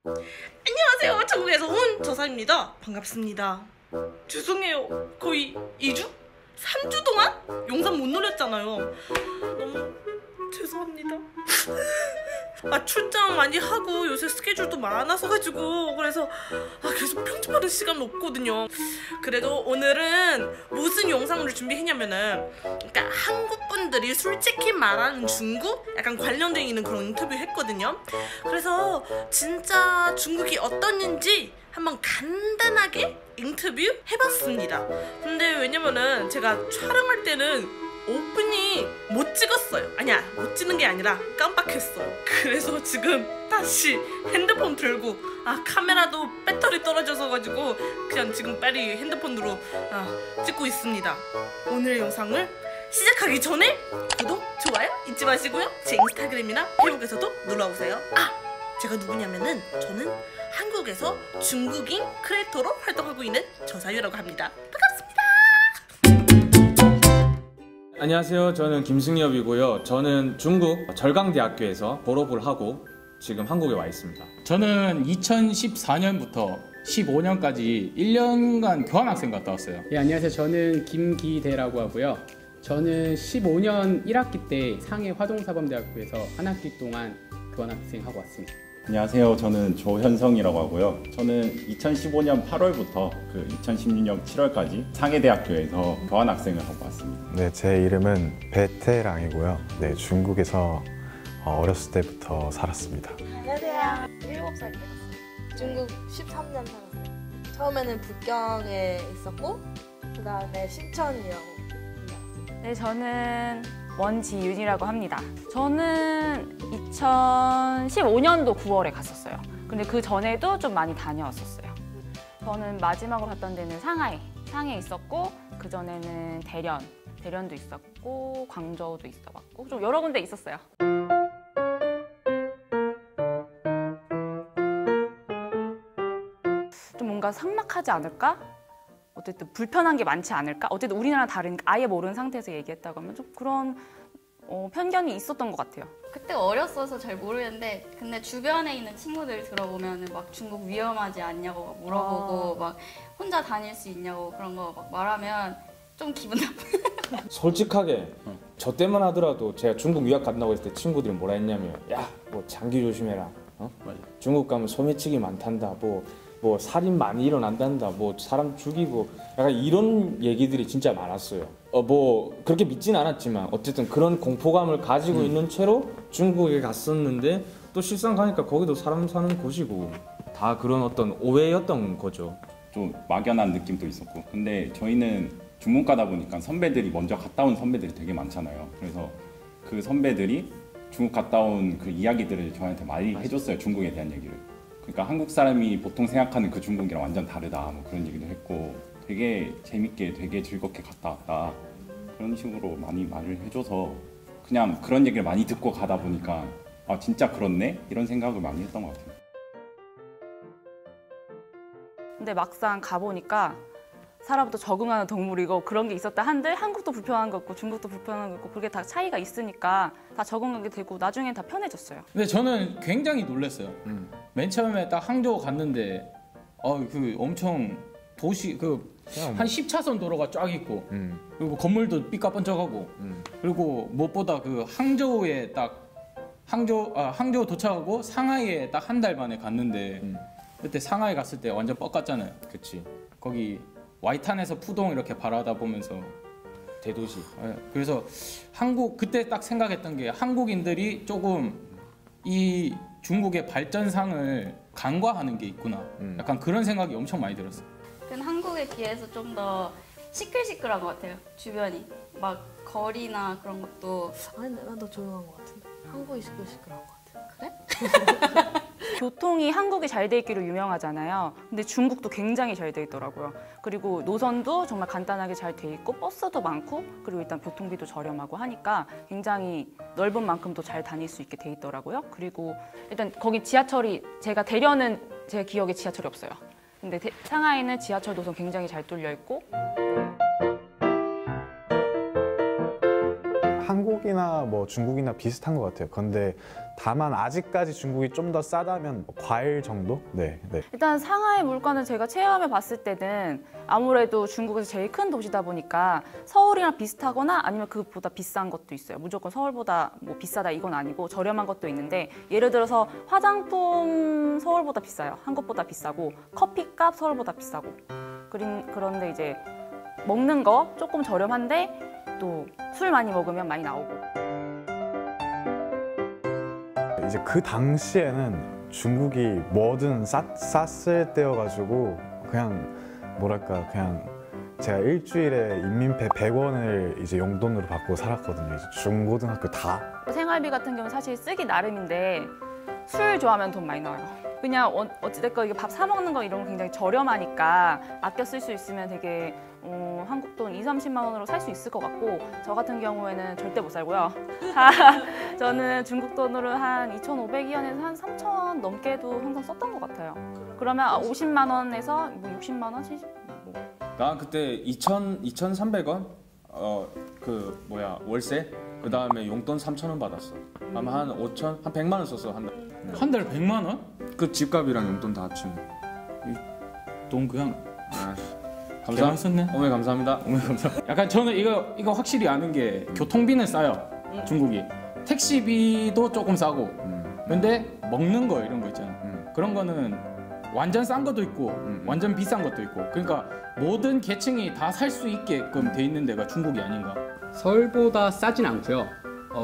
안녕하세요. 중국에서 온 저사입니다. 반갑습니다. 죄송해요. 거의 2주? 3주 동안 영상 못 올렸잖아요. 너무 죄송합니다. 출장 많이 하고 요새 스케줄도 많아서 가지고 그래서 계속 편집하는 시간 없거든요. 그래도 오늘은 무슨 영상을 준비했냐면은 그러니까 한국 분들이 솔직히 말하는 중국 약간 관련되어 있는 그런 인터뷰 했거든요. 그래서 진짜 중국이 어떻는지 한번 간단하게 인터뷰 해봤습니다. 근데 왜냐면은 제가 촬영할 때는 오프닝 못 찍었어요. 아니야, 못 찍는 게 아니라 깜빡했어요. 그래서 지금 다시 핸드폰 들고 카메라도 배터리 떨어져서 가지고 그냥 지금 빨리 핸드폰으로 찍고 있습니다. 오늘 영상을 시작하기 전에 구독, 좋아요 잊지 마시고요. 제 인스타그램이나 페이북에서도 놀러오세요. 제가 누구냐면은 저는 한국에서 중국인 크리에이터로 활동하고 있는 저사유라고 합니다. 반갑습니다. 안녕하세요. 저는 김승엽이고요. 저는 중국 절강대학교에서 졸업을 하고 지금 한국에 와 있습니다. 저는 2014년부터 15년까지 1년간 교환학생 갔다 왔어요. 예, 안녕하세요. 저는 김기대라고 하고요. 저는 15년 1학기 때 상해 화동사범대학교에서 한 학기 동안 교환학생 하고 왔습니다. 안녕하세요. 저는 조현성이라고 하고요. 저는 2015년 8월부터 2016년 7월까지 상해대학교에서 교환학생을 하고 왔습니다. 네, 제 이름은 베테랑이고요. 네, 중국에서 어렸을 때부터 살았습니다. 안녕하세요. 7살 때 중국 13년 살았어요. 처음에는 북경에 있었고 그 다음에 신천이라고. 네, 저는 원지윤이라고 합니다. 저는 2015년도 9월에 갔었어요. 근데 그 전에도 좀 많이 다녀왔었어요. 저는 마지막으로 갔던 데는 상해에 있었고 그 전에는 대련도 있었고 광저우도 있어봤고 좀 여러 군데 있었어요. 좀 뭔가 삭막하지 않을까? 어쨌든 불편한 게 많지 않을까? 어쨌든 우리나라랑 다르니까 아예 모르는 상태에서 얘기했다고 하면 좀 그런 편견이 있었던 것 같아요. 그때 어렸어서 잘 모르겠는데 근데 주변에 있는 친구들 들어보면 막 중국 위험하지 않냐고 물어보고 막 혼자 다닐 수 있냐고 그런 거 막 말하면 좀 기분 나빠요. 솔직하게 저 때만 하더라도 제가 중국 유학 간다고 했을 때 친구들이 뭐라 했냐면 뭐 장기 조심해라. 중국 가면 소매치기 많단다. 뭐 살인 많이 일어난단다. 뭐 사람 죽이고 약간 이런 얘기들이 진짜 많았어요. 뭐 그렇게 믿진 않았지만 어쨌든 그런 공포감을 가지고 있는 채로 중국에 갔었는데 또 실상 가니까 거기도 사람 사는 곳이고 다 그런 어떤 오해였던 거죠. 좀 막연한 느낌도 있었고, 근데 저희는 중문과다 보니까 선배들이 먼저 갔다 온 선배들이 되게 많잖아요. 그래서 그 선배들이 중국 갔다 온 그 이야기들을 저한테 많이 해줬어요. 중국에 대한 얘기를. 그러니까 한국 사람이 보통 생각하는 그 중국이랑 완전 다르다 뭐 그런 얘기도 했고 되게 재밌게 되게 즐겁게 갔다 왔다 그런 식으로 많이 말을 해줘서 그냥 그런 얘기를 많이 듣고 가다 보니까 진짜 그렇네? 이런 생각을 많이 했던 것 같아요. 근데 막상 가보니까 사람부터 적응하는 동물이고 그런 게 있었다 한들 한국도 불편한 거 있고 중국도 불편한 거 있고 그게 다 차이가 있으니까 다 적응하게 되고 나중엔 다 편해졌어요. 근데 저는 굉장히 놀랐어요. 맨 처음에 딱 항저우 갔는데 엄청 도시 한 10차선 도로가 쫙 있고 그리고 건물도 삐까뻔쩍하고 그리고 무엇보다 항저우에 항저우 도착하고 상하이에 딱 한 달 만에 갔는데 그때 상하이 갔을 때 완전 뻑갔잖아요. 그치. 거기 와이탄에서 푸동 이렇게 바라다 보면서 대도시. 그래서 그때 딱 생각했던 게 한국인들이 조금 이 중국의 발전상을 간과하는 게 있구나. 약간 그런 생각이 엄청 많이 들었어요. 근데 한국에 비해서 좀 더 시끌시끌한 것 같아요. 주변이 막 거리나 그런 것도. 아니 난 더 조용한 것 같은데. 한국이 시끌시끌한 것 같아. 그래? 교통이 한국이 잘 돼 있기로 유명하잖아요. 근데 중국도 굉장히 잘 돼 있더라고요. 그리고 노선도 정말 간단하게 잘 돼 있고 버스도 많고 그리고 일단 교통비도 저렴하고 하니까 굉장히 넓은 만큼 더 잘 다닐 수 있게 돼 있더라고요. 그리고 일단 거기 지하철이 제가 대련은 제 기억에 지하철이 없어요. 근데 상하이는 지하철 노선 굉장히 잘 뚫려 있고 한국이나 뭐 중국이나 비슷한 것 같아요. 근데 다만 아직까지 중국이 좀 더 싸다면 뭐 과일 정도? 네. 일단 상하이 물가는 제가 체험해 봤을 때는 아무래도 중국에서 제일 큰 도시다 보니까 서울이랑 비슷하거나 아니면 그것보다 비싼 것도 있어요. 무조건 서울보다 뭐 비싸다 이건 아니고 저렴한 것도 있는데, 예를 들어서 화장품 서울보다 비싸요. 한국보다 비싸고, 커피값 서울보다 비싸고. 그런데 이제 먹는 거 조금 저렴한데 또 술 많이 먹으면 많이 나오고. 이제 그 당시에는 중국이 뭐든 쌌을 때여가지고 그냥 뭐랄까 그냥 제가 일주일에 인민폐 100원을 이제 용돈으로 받고 살았거든요. 이제 중고등학교 다. 생활비 같은 경우는 사실 쓰기 나름인데 술 좋아하면 돈 많이 나와요. 그냥 어찌됐건 이게 밥 사 먹는 거 이런 거 굉장히 저렴하니까 아껴 쓸 수 있으면 되게 한국 돈 20-30만 원으로 살 수 있을 것 같고, 저 같은 경우에는 절대 못 살고요. 저는 중국 돈으로 한 2,500위안에서 한 3,000원 넘게도 항상 썼던 것 같아요. 그러면 50만 원에서 뭐 60만 원, 70. 나 그때 2,300원 그 뭐야 월세, 그 다음에 용돈 3,000원 받았어. 아마 한 5천, 한 100만 원 썼어 한 달. 한 달에 100만 원? 그 집값이랑 용돈 다 합치면. 돈 그냥 감사합니다. 썼네. 어머니 감사합니다. 어머니 감사합니다. 약간 저는 이거 확실히 아는 게 교통비는 싸요. 중국이 택시비도 조금 싸고. 근데 먹는 거 이런 거 있잖아. 그런 거는 완전 싼 것도 있고 완전 비싼 것도 있고. 그러니까 모든 계층이 다 살 수 있게끔 돼 있는 데가 중국이 아닌가. 서울보다 싸진 않고요.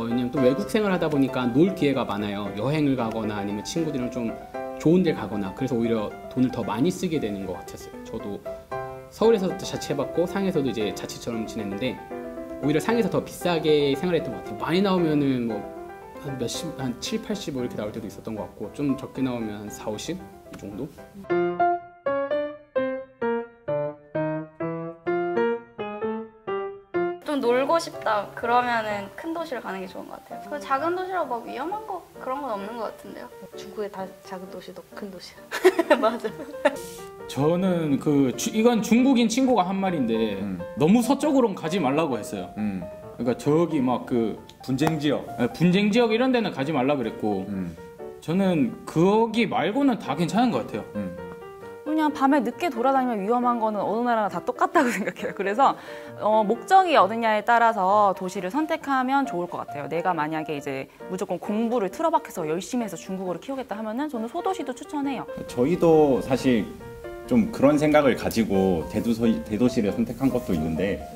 왜냐면 또 외국 생활 하다 보니까 놀 기회가 많아요. 여행을 가거나 아니면 친구들이랑 좀 좋은 데 가거나, 그래서 오히려 돈을 더 많이 쓰게 되는 것 같았어요. 저도 서울에서도 자취해봤고 상해에서도 이제 자취처럼 지냈는데 오히려 상해에서 더 비싸게 생활했던 것 같아요. 많이 나오면은 뭐 한 7, 80 이렇게 나올 때도 있었던 것 같고, 좀 적게 나오면 한 4, 50 이 정도? 좀 놀고 싶다 그러면은 큰 도시를 가는 게 좋은 것 같아요. 그 작은 도시라고 막 위험한 거 그런 건 없는 것 같은데요. 중국의 다 작은 도시도 큰 도시야. 맞아. 저는 이건 중국인 친구가 한 말인데 너무 서쪽으로는 가지 말라고 했어요. 그러니까 저기 막 분쟁 지역. 분쟁 지역 이런 데는 가지 말라 그랬고, 저는 거기 말고는 다 괜찮은 것 같아요. 그냥 밤에 늦게 돌아다니면 위험한 거는 어느 나라나 다 똑같다고 생각해요. 그래서 목적이 어디냐에 따라서 도시를 선택하면 좋을 것 같아요. 내가 만약에 이제 무조건 공부를 틀어박혀서 열심히 해서 중국어를 키우겠다 하면은 저는 소도시도 추천해요. 저희도 사실 좀 그런 생각을 가지고 대도시를 선택한 것도 있는데,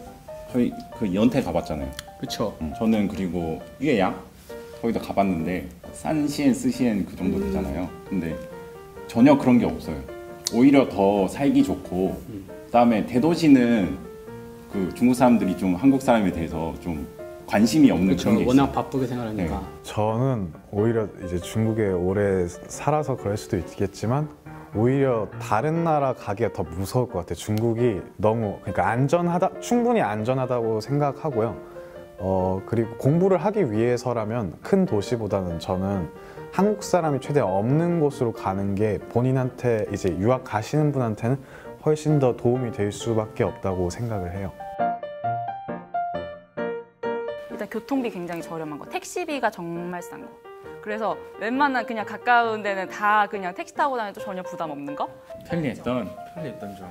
저희 그 연태 가봤잖아요. 그렇죠. 저는 그리고 유해양 거기도 가봤는데 산시엔, 스시엔 그 정도 되잖아요. 근데 전혀 그런 게 없어요. 오히려 더 살기 좋고, 그다음에 대도시는 그 중국 사람들이 좀 한국 사람에 대해서 좀 관심이 없는 그런 게 있어요. 워낙 바쁘게 생활하니까. 저는 오히려 이제 중국에 오래 살아서 그럴 수도 있겠지만 오히려 다른 나라 가기가 더 무서울 것 같아요. 중국이 너무 그러니까 충분히 안전하다고 생각하고요. 그리고 공부를 하기 위해서라면 큰 도시보다는 저는 한국 사람이 최대한 없는 곳으로 가는 게 본인한테 이제 유학 가시는 분한테는 훨씬 더 도움이 될 수밖에 없다고 생각을 해요. 일단 교통비 굉장히 저렴한 거, 택시비가 정말 싼 거. 그래서 웬만한 그냥 가까운 데는 다 그냥 택시 타고 다녀도 전혀 부담 없는 거? 편리했던 점.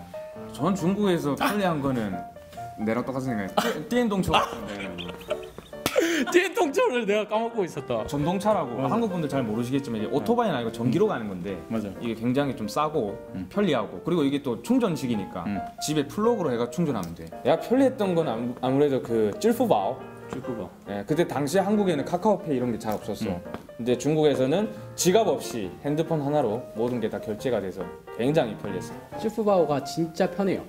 전 중국에서 편리한 거는 내랑 똑같은 생각이에요. 띠엔동초. 띠엔동초를 내가 까먹고 있었다. 전동차라고. 맞아. 한국 분들 잘 모르시겠지만 이게 오토바이는 아니고 전기로 가는 건데, 맞아. 이게 굉장히 좀 싸고 편리하고, 그리고 이게 또 충전식이니까 집에 플러그로 해가 충전하면 돼. 내가 편리했던 건 아무래도 그 찔푸바오. 예, 그때 당시에 한국에는 카카오페이 이런 게 잘 없었어. 근데 중국에서는 지갑 없이 핸드폰 하나로 모든 게 다 결제가 돼서 굉장히 편리했어. 쯔푸바오가 진짜 편해요.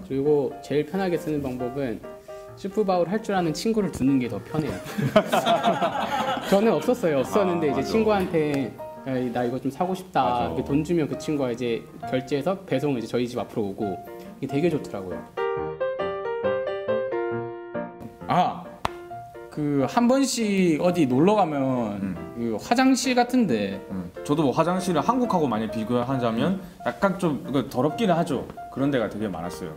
그리고 제일 편하게 쓰는 방법은 쯔푸바오를 할 줄 아는 친구를 두는 게 더 편해요. 저는 없었는데 이제 친구한테 나 이거 좀 사고 싶다 이렇게 돈 주면 그 친구가 이제 결제해서 배송을 이제 저희 집 앞으로 오고, 이게 되게 좋더라고요. 그 한 번씩 어디 놀러 가면 그 화장실 같은데, 저도 뭐 화장실을 한국하고 많이 비교하자면 약간 좀 더럽기는 하죠. 그런 데가 되게 많았어요.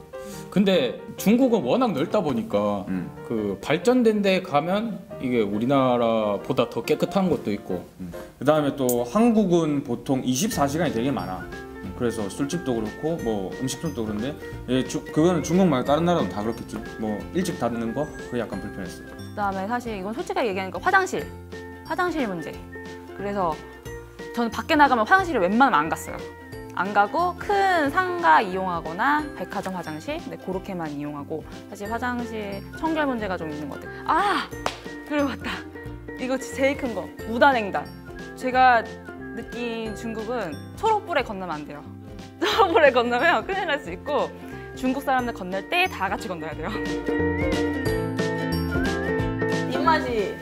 근데 중국은 워낙 넓다 보니까 그 발전된 데 가면 이게 우리나라보다 더 깨끗한 것도 있고 그 다음에 또 한국은 보통 24시간이 되게 많아. 그래서 술집도 그렇고 뭐 음식점도 그런데 그거는 중국 말고 다른 나라는 다 그렇겠지. 뭐 일찍 닫는 거 그게 약간 불편했어요. 그다음에 사실 이건 솔직하게 얘기하니까 화장실 문제. 그래서 저는 밖에 나가면 화장실을 웬만하면 안 갔어요. 안 가고 큰 상가 이용하거나 백화점 화장실 그렇게만 이용하고 사실 화장실 청결 문제가 좀 있는 것 같아요. 그리고 맞다. 이거 제일 큰 거 무단횡단. 제가 느낀 중국은 초록불에 건너면 안 돼요. 초록불에 건너면 큰일 날 수 있고 중국 사람들 건널 때 다 같이 건너야 돼요. 입맛이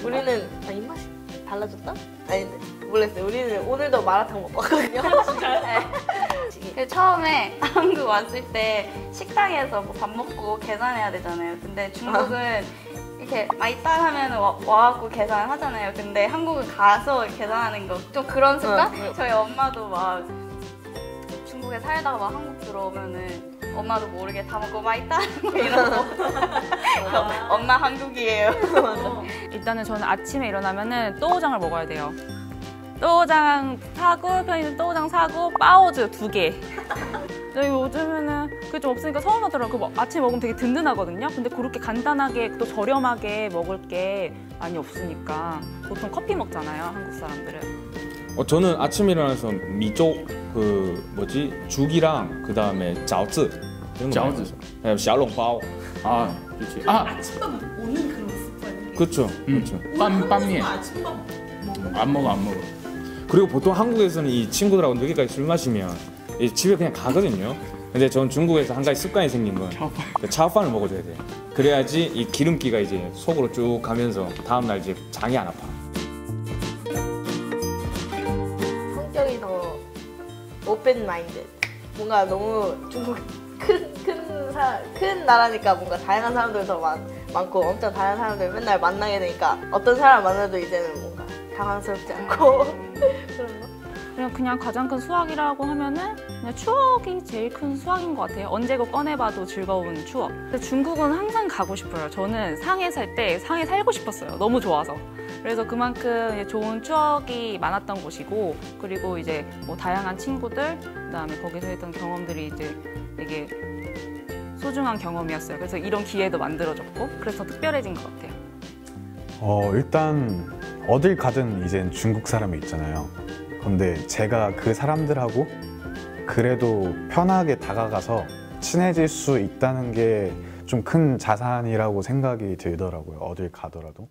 우리는 입맛이 달라졌다? 아닌데 몰랐어요. 우리는 오늘도 마라탕 먹고 왔거든요. 네. 처음에 한국 왔을 때 식당에서 뭐 밥 먹고 계산해야 되잖아요. 근데 중국은 이렇게 마이따 하면 와갖고 계산하잖아요. 근데 한국은 가서 계산하는 거 좀 그런 습관? 저희 엄마도 막 중국에 살다가 막 한국 들어오면은 엄마도 모르게 다 먹고 마이따 이러고 엄마 한국이에요. 일단은 저는 아침에 일어나면은 또우장을 먹어야 돼요. 또우장 사고 편의점 또우장 사고 빠오즈 2개. 요즘에는 그게 좀 없으니까 서운하더라고요. 아침에 먹으면 되게 든든하거든요. 근데 그렇게 간단하게 또 저렴하게 먹을 게 많이 없으니까 보통 커피 먹잖아요, 한국 사람들은. 저는 아침에 일어나서 미쪽 죽이랑 그 다음에 짜오즈 이런 거 짜오즈. 네, 샤롱바오. 그렇지. 아침밥 오는 그런 습관이. 그렇죠. 그렇죠. 빰미에 아침밥 안 먹어. 그리고 보통 한국에서는 이 친구들하고 늦게까지 술 마시면 집에 그냥 가거든요. 근데 전 중국에서 한 가지 습관이 생긴 건 차오판을 먹어줘야 돼요. 그래야지 이 기름기가 이제 속으로 쭉 가면서 다음날 이제 장이 안 아파. 성격이 더 오픈 마인드. 뭔가 너무 중국 큰 나라니까 뭔가 다양한 사람들 더 많고 엄청 다양한 사람들 맨날 만나게 되니까 어떤 사람 만나도 이제는 뭔가 당황스럽지 않고 그런 거? 그냥 가장 큰 수확이라고 하면은 그냥 추억이 제일 큰 수확인 것 같아요. 언제고 꺼내봐도 즐거운 추억. 근데 중국은 항상 가고 싶어요. 저는 상해 살 때 상해 살고 싶었어요. 너무 좋아서. 그래서 그만큼 좋은 추억이 많았던 곳이고, 그리고 이제 뭐 다양한 친구들, 그다음에 거기서 했던 경험들이 이제 되게 소중한 경험이었어요. 그래서 이런 기회도 만들어졌고, 그래서 더 특별해진 것 같아요. 일단 어딜 가든 이젠 중국 사람이 있잖아요. 근데 제가 그 사람들하고 그래도 편하게 다가가서 친해질 수 있다는 게 좀 큰 자산이라고 생각이 들더라고요. 어딜 가더라도.